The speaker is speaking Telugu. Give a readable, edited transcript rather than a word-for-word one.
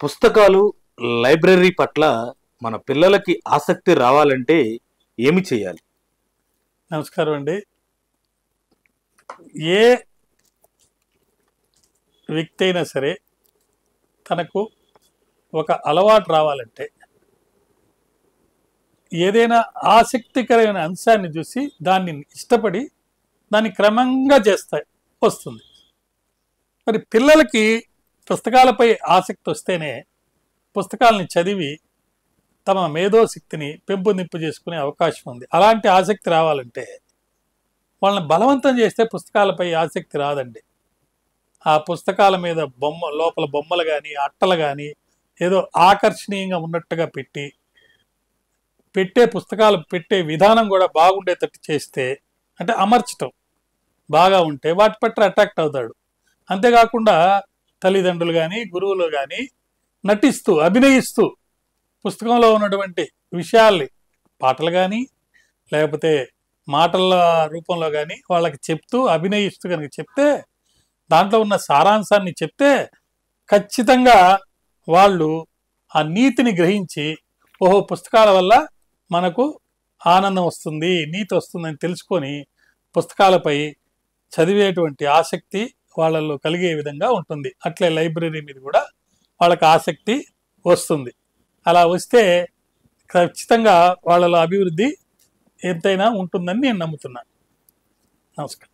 పుస్తకాలు, లైబ్రరీ పట్ల మన పిల్లలకి ఆసక్తి రావాలంటే ఏమి చేయాలి? నమస్కారం అండి. ఏ వ్యక్తి అయినా సరే తనకు ఒక అలవాటు రావాలంటే ఏదైనా ఆసక్తికరమైన అంశాన్ని చూసి దాన్ని ఇష్టపడి దాన్ని క్రమంగా వస్తుంది. మరి పిల్లలకి పుస్తకాలపై ఆసక్తి వస్తేనే పుస్తకాలని చదివి తమ మేధోశక్తిని పెంపొందింపు చేసుకునే అవకాశం ఉంది. అలాంటి ఆసక్తి రావాలంటే వాళ్ళని బలవంతం చేస్తే పుస్తకాలపై ఆసక్తి రాదండి. ఆ పుస్తకాల మీద లోపల బొమ్మలు కానీ అట్టలు కానీ ఏదో ఆకర్షణీయంగా ఉన్నట్టుగా పుస్తకాలు పెట్టే విధానం కూడా బాగుండేటట్టు చేస్తే, అంటే అమర్చటం బాగా ఉంటే వాటి పట్ల అట్రాక్ట్ అవుతాడు. అంతేకాకుండా తల్లిదండ్రులు కానీ గురువులు కానీ నటిస్తూ అభినయిస్తూ పుస్తకంలో ఉన్నటువంటి విషయాల్ని పాటలు కానీ లేకపోతే మాటల రూపంలో కానీ వాళ్ళకి చెప్తూ అభినయిస్తూ కనుక చెప్తే, దాంట్లో ఉన్న సారాంశాన్ని చెప్తే ఖచ్చితంగా వాళ్ళు ఆ నీతిని గ్రహించి ఓహో పుస్తకాల వల్ల మనకు ఆనందం వస్తుంది, నీతి వస్తుందని తెలుసుకొని పుస్తకాలపై చదివేటువంటి ఆసక్తి వాళ్ళల్లో కలిగే విధంగా ఉంటుంది. అట్లే లైబ్రరీ మీద కూడా వాళ్ళకి ఆసక్తి వస్తుంది. అలా వస్తే ఖచ్చితంగా వాళ్ళలో అభివృద్ధి ఎంతైనా ఉంటుందని నేను నమ్ముతున్నాను. నమస్కారం.